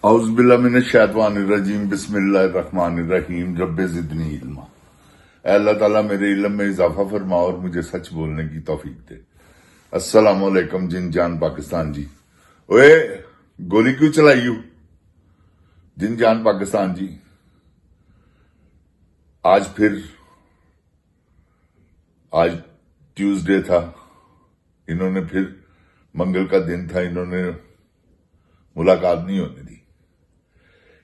औज़ बिल्लाहि मिनश शैतानिर रजीम बिस्मिल्लाहिर्रहमानिर्रहीम रब्बि ज़िदनी इल्मा। ऐ अल्लाह ताला मेरे इल्म में इजाफा फरमा और मुझे सच बोलने की तौफीक दे। अस्सलाम वालेकुम जिन जान पाकिस्तान जी। ओए गोली क्यों चलाई हो? जिन जान पाकिस्तान जी, आज ट्यूसडे था, इन्होंने फिर मंगल का दिन था, इन्होंने मुलाकात नहीं होने दी।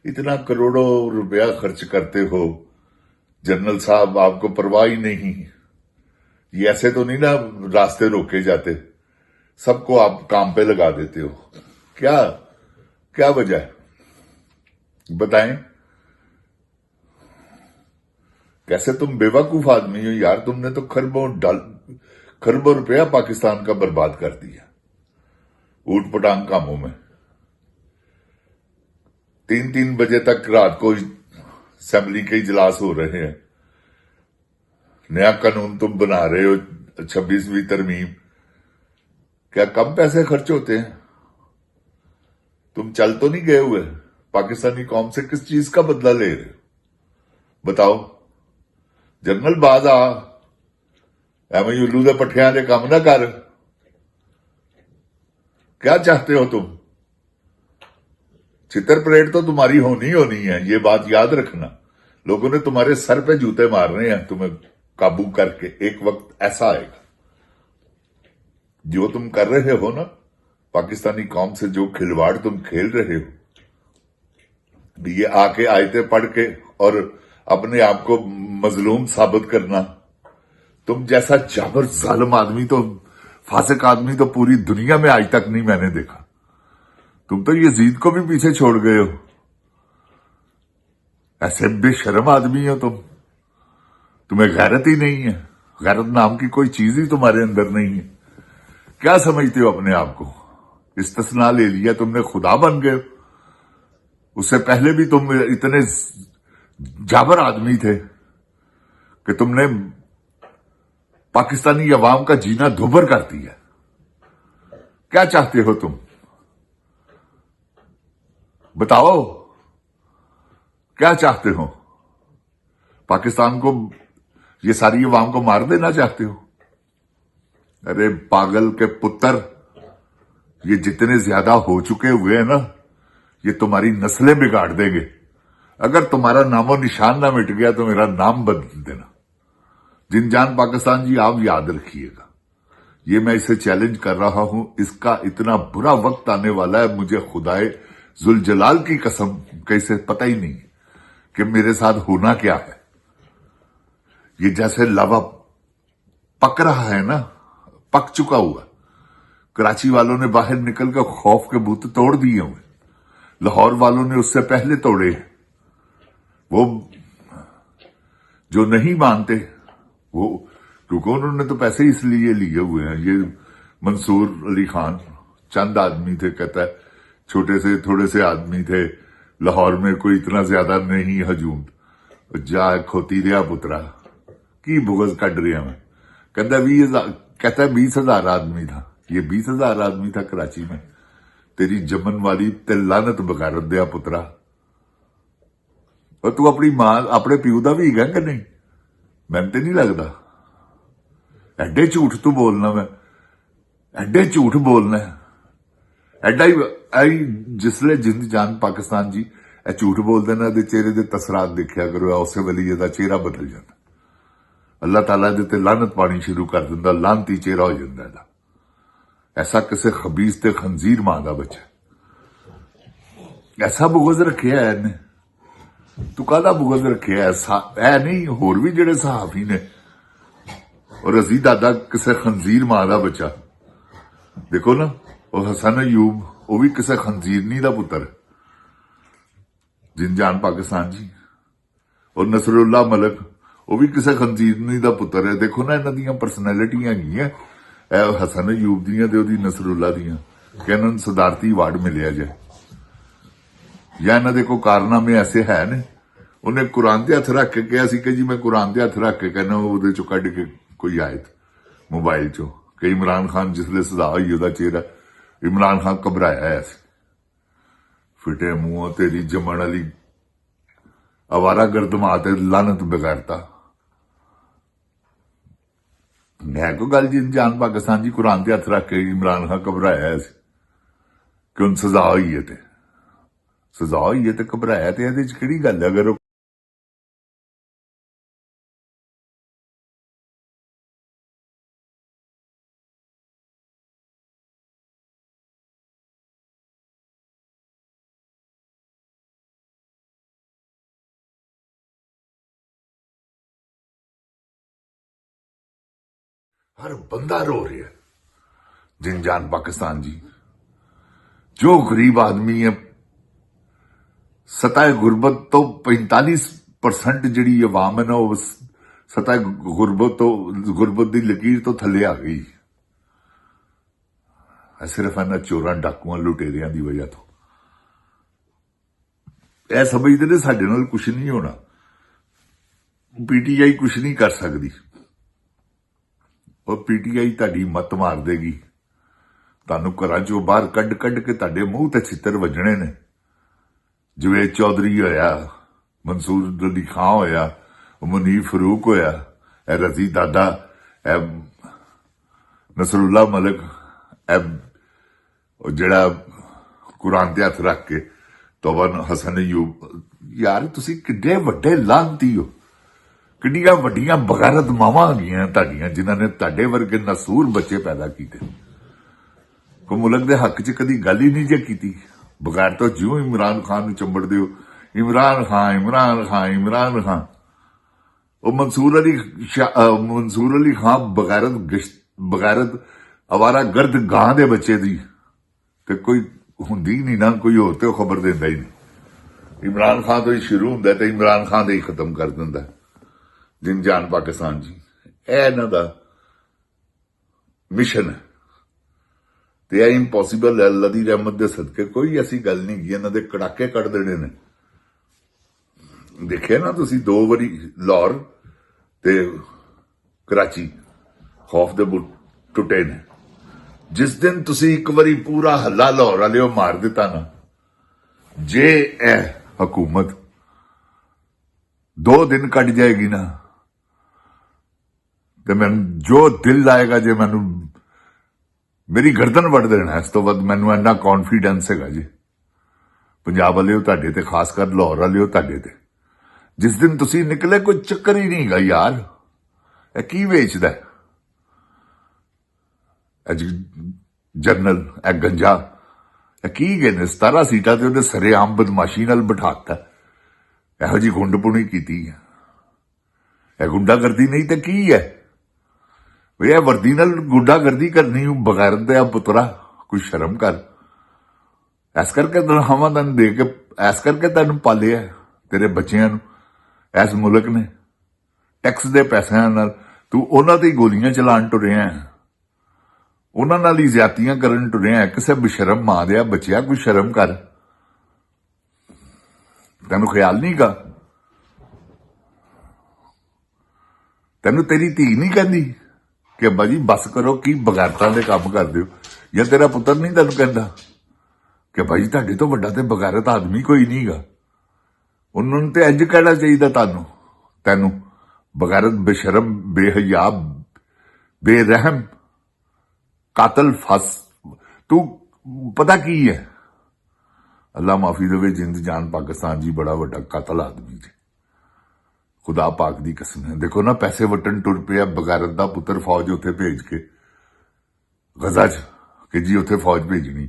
इतना करोड़ों रुपया खर्च करते हो जनरल साहब, आपको परवाह ही नहीं। ये ऐसे तो नहीं ना रास्ते रोके जाते, सबको आप काम पे लगा देते हो। क्या क्या वजह है बताएं? कैसे तुम बेवकूफ आदमी हो यार। तुमने तो खरबों रुपया पाकिस्तान का बर्बाद कर दिया ऊट पटांग कामों में। 3-3 बजे तक रात को असेंबली के इजलास हो रहे हैं। नया कानून तुम बना रहे हो, 26वीं तरमीम। क्या कम पैसे खर्च होते हैं? तुम चल तो नहीं गए हुए? पाकिस्तानी कौम से किस चीज का बदला ले रहे हो बताओ? जनरल बाज आ, एवं उल्लू दे पट्ठियां दे काम ना कर। क्या चाहते हो तुम? चितर परेड तो तुम्हारी होनी है, ये बात याद रखना। लोगों ने तुम्हारे सर पे जूते मारने हैं तुम्हें काबू करके। एक वक्त ऐसा आएगा, जो तुम कर रहे हो ना, पाकिस्तानी कौम से जो खिलवाड़ तुम खेल रहे हो, ये आके आयते पढ़ के और अपने आप को मजलूम साबित करना। तुम जैसा जाबर जालिम आदमी तो, फासिक आदमी तो पूरी दुनिया में आज तक नहीं मैंने देखा। तुम तो यजीद को भी पीछे छोड़ गए हो। ऐसे बेशर्म आदमी हो तुम। तुम्हें गैरत ही नहीं है। गैरत नाम की कोई चीज ही तुम्हारे अंदर नहीं है। क्या समझते हो अपने आप को? इस्तिस्ना ले लिया तुमने, खुदा बन गए। उससे पहले भी तुम इतने जाबर आदमी थे कि तुमने पाकिस्तानी अवाम का जीना दुभर कर दिया। क्या चाहते हो तुम बताओ? क्या चाहते हो? पाकिस्तान को, ये सारी अवाम को मार देना चाहते हो? अरे पागल के पुत्र, ये जितने ज्यादा हो चुके हुए हैं ना, ये तुम्हारी नस्लें बिगाड़ देंगे। अगर तुम्हारा नामो निशान ना मिट गया तो मेरा नाम बदल देना। जिन जान पाकिस्तान जी, आप याद रखिएगा, ये मैं इसे चैलेंज कर रहा हूं। इसका इतना बुरा वक्त आने वाला है, मुझे खुदाए जुल जलाल की कसम, कैसे पता ही नहीं कि मेरे साथ होना क्या है। ये जैसे लावा पक रहा है ना, पक चुका हुआ। कराची वालों ने बाहर निकलकर खौफ के बूते तोड़ दिए हुए, लाहौर वालों ने उससे पहले तोड़े। वो जो नहीं मानते, वो क्योंकि उन्होंने तो पैसे इसलिए लिए हुए हैं। ये मंसूर अली खान चंद आदमी थे, कहता है छोटे से थोड़े से आदमी थे, लाहौर में कोई इतना ज्यादा नहीं हजूम। जा खोती रिया पुत्रा की बुगज कट रहा मैं। कहता 20,000 आदमी था। ये 20,000 आदमी था कराची में। तेरी जमन वाली ते लानत बगारत दिया पुत्रा। और तू अपनी मां अपने प्यू का भी है कि नहीं? मैंने तो नहीं लगता। एडे झूठ तू बोलना, मैं एडे झूठ बोलना एडा ही जिसले जिंद जान पाकिस्तान जी ए झूठ बोलते ना, चेहरे के तसरात देखा करो, उस वेले ਇਹਦਾ चेहरा बदल जाता। अल्लाह ताला दे लानत पानी शुरू कर दिंदा, लानती चेहरा हो जाता है। ऐसा किसी खबीस ते खंजीर मां का बच्चा ऐसा बुगज रखिया है इन्हें। तू काहदा बुगज रखिया है? नहीं, होर भी जेडे सहाफी ने, और अजी दादा किसी खंजीर मां का बच्चा। देखो ना, और हसन अयूब, वो भी किसी खंजीरनी का पुत्र। जिन जान पाकिस्तान जी। और नसरुल्ला मलिक, वो भी किसी खंजीरनी का पुत्र है। देखो ना, इन्हों दी परसनैलिटियां हैगियां, हसन अयूब दियां ते ओहदी नसरुल्ला दियां, कि इन्होंने सदारती अवार्ड मिलिया जाए, या इन्हों के कोई कारनामे ऐसे है ने। उन्हें कुरान ते हथ रख के कहा सी कि जी मैं कुरान ते हथ रख के कहना, वो चो कढ़ के कोई आयत मोबाइल चो कि इमरान खान जिसले सजा हुई, चेहरा इमरान खान घबराया है। ਫਿਟੇ ਮੂੰਹੋਂ ਤੇਰੀ ਜੰਮਣ ਵਾਲੀ ਅਵਾਰਾ ਗਰਦ ਮਾਂ ਤੇ ਲਾਨਤ ਬਗੈਰਤਾ। ਮੈਂ ਕੋ ਗੱਲ ਜੀ ਜਾਨ ਪਾਕਿਸਤਾਨ ਜੀ ਕੁਰਾਨ ਤੇ ਹੱਥ ਰੱਖ ਕੇ ਇਮਰਾਨ ਖਾਨ ਘਬਰਾਇਆ ਸੀ ਕਿ ਉਹਨੂੰ ਸਜ਼ਾ ਹੋਈ ਹੈ ਤੇ ਸਜ਼ਾ ਹੋਈ ਹੈ ਤੇ ਘਬਰਾਇਆ ਤੇ ਇਹਦੇ ਚ ਕਿਹੜੀ ਗੱਲ ਹੈ? ਅਗਰ ਉਹ हर बंदा रो रहा है जिनजान पाकिस्तान जी। जो गरीब आदमी है सताए गुरबत तो 45% जी अवाम है ना वो सताए गुरबत की लकीर तो थले आ गई। सिर्फ इन्होंने चोरां डाकुआं लुटेरियां की वजह तो यह समझते ने साडे नाल कुछ नहीं होना, पीटीआई कुछ नहीं कर सकती। और पीटीआई तुहाडी मत मार देगी, तुहानू घरां चों बाहर कढ के तुहाडे मूंह ते छित्तर वजने ने। जवेद चौधरी होया, मंसूर अली खां होया, मुनीर फरूक होया, ए रजी दादा, ए नसरुल्ला मलिक, ए जिहड़ा कुरान ते हथ रख के तोबन हसन अयूब। यार तुसीं किड्डे वड्डे लानती हो, किड्डियां वड्डियां बगैरत मावां गईयां तुहाडियां जिन्हां ने तुहाडे वर्गे नसूर बच्चे पैदा कीते। कोई मुल्क दे हक च कदी गल ही नहीं जे कीती। बगैर तो जिउं इमरान खान नूं चंबड़दे हो, इमरान खान इमरान खान इमरान खान। वो मंसूर अली खान बगैरत अवारा गर्द गां दे बच्चे दी ते कोई हुंदी नहीं ना, कोई होर ते खबर देंदा ही नहीं। इमरान खान तो ही शुरू हुंदा ते इमरान खान दे ही खत्म कर दिंदा। जिनजान पाकिस्तान जी यह इन्हां दा मिशन है ते यह इंपॉसिबल है। अल्लाह दी रहमत दे सदके कोई ऐसी गल नहीं की इन्हां दे कड़ाके कड़ देने ने। देखिए ना तुसी 2 वारी लाहौर ते कराची खौफ दे बुट टुटे ने। जिस दिन तुसी एक वारी पूरा हल्ला लाहौर वाले मार दिता ना, जे ए हुकूमत 2 दिन कट जाएगी ना तो मैं जो दिल लाएगा जे मैनू मेरी गर्दन वड़ देना। इस तो बाद मैनू इन्ना कॉन्फिडेंस है जी पंजाब वाले तुहाडे ते, खासकर लाहौर वाले तुहाडे ते। जिस दिन तुसी निकले कोई चक्कर ही नहीं गा यार। यह की वेचदा जरनल ए गंजा की गए ने 17 सीटां ते उहने सरेआम बदमाशी नाल बिठाता। इहो जी गुंडपुणी कीती है, यह गुंडागर्दी नहीं तो की है? यह वर्दी नाल गुंडागर्दी करनी बगैर दे पुत्रा, कोई शर्म कर। ऐस करके तनखावां तैनूं दे के ऐस करके तैनूं पालिया तेरे बच्चियां नूं इस मुल्क ने टैक्स दे पैसिਆਂ नाल। तू उन्हां ते गोलियां चलाण टुरिया, उन्हां नाल ही ज्यादतियां करन टुरिया। किसे बेशरम मां दे बच्चिया कोई शर्म कर, तैनूं ख्याल नहीं गा? तैनूं तेरी धी नहीं कहंदी कि अब्बा जी बस करो की बगैरतां दे काम करदे हो? या तेरा पुत्तर नहीं तैनूं कहंदा कि भाई तुहाडे तो वड्डा ते बगैरत आदमी कोई नहीं गा? उन्होंने तो इंज कहना चाहिए तैनूं बगैरत, बेशरम, बेहया, बेरहम, कातल, फस। तू पता की है? अल्लाह माफी देवे जिंद जान पाकिस्तान जी बड़ा वड्डा कातल आदमी जी, खुदा पाक दी कसम है। देखो ना पैसे वटन टुर पिया बगैरत दा पुत्र फौज उत्थे भेज के गजा च कि जी उत्थे फौज भेजनी।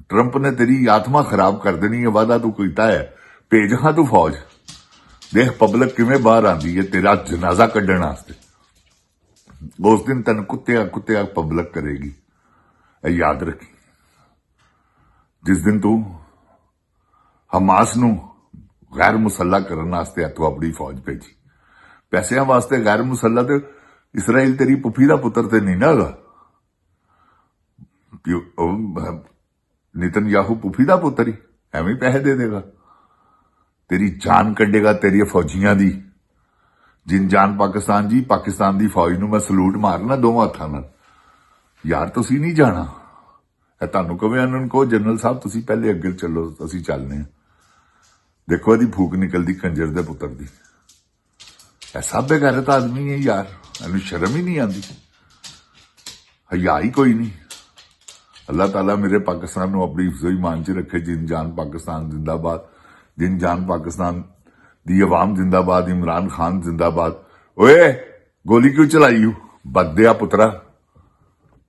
ट्रंप ने तेरी आत्मा खराब कर देनी है। वादा तू कीता है भेज हाँ तू फौज, देख पब्लिक किवें बाहर आंदी है तेरा जनाजा कड्ढण वास्ते। उस दिन तेन कुत्ते पब्लिक करेगी, याद रखी। जिस दिन तू हमास नूं गैर मुसल्ला करने वास्ते तू अपनी फौज भेजी, पैसों वास्ते गैर मुसल्ला ते इसराइल तेरी पुफी का पुत्र ते नहीं ना गा। नितनयाहू पुफी का पुत्र ही एवं पैसे दे देगा, तेरी जान कड्डेगा तेरी फौजियां दी। जिनजान पाकिस्तान जी, पाकिस्तान की फौज नूं मैं सलूट मारना 2 हत्थां नाल। यार तुसीं नहीं जाना, ਇਹ ਤੁਹਾਨੂੰ ਕਹੇ ਇਹਨਾਂ ਨੂੰ ਕਹੋ ਜਨਰਲ ਸਾਹਿਬ ਤੁਸੀਂ ਪਹਿਲੇ ਅੱਗੇ ਚੱਲੋ, ਅਸੀਂ ਚੱਲਨੇ ਹਾਂ। ਦੇਖੋ ਇਹਦੀ ਫੂਕ ਨਿਕਲਦੀ ਕੰਜਰ ਦੇ ਪੁੱਤਰ ਦੀ। ਇਹ ਸਭ ਬੇਗੈਰਤ ਆਦਮੀ ਹੈ ਯਾਰ, ਇਹਨੂੰ ਸ਼ਰਮ ਹੀ ਨਹੀਂ ਆਉਂਦੀ, ਹਯਾ ਹੀ ਕੋਈ ਨਹੀਂ। ਅੱਲਾਹ ਤਾਲਾ ਮੇਰੇ ਪਾਕਿਸਤਾਨ ਨੂੰ ਆਪਣੀ ਹਿਫਜ਼ੋ ਈਮਾਨ 'ਚ ਰੱਖੇ। ਜਿੰਨ ਜਾਨ ਪਾਕਿਸਤਾਨ ਜ਼ਿੰਦਾਬਾਦ, ਜਿੰਨ ਜਾਨ ਪਾਕਿਸਤਾਨ ਦੀ ਆਵਾਮ ਜ਼ਿੰਦਾਬਾਦ, ਇਮਰਾਨ ਖਾਨ ਜ਼ਿੰਦਾਬਾਦ। ਓਏ ਗੋਲੀ ਕਿਉਂ ਚਲਾਈ ਬਦਦਿਆ ਪੁੱਤਰਾ।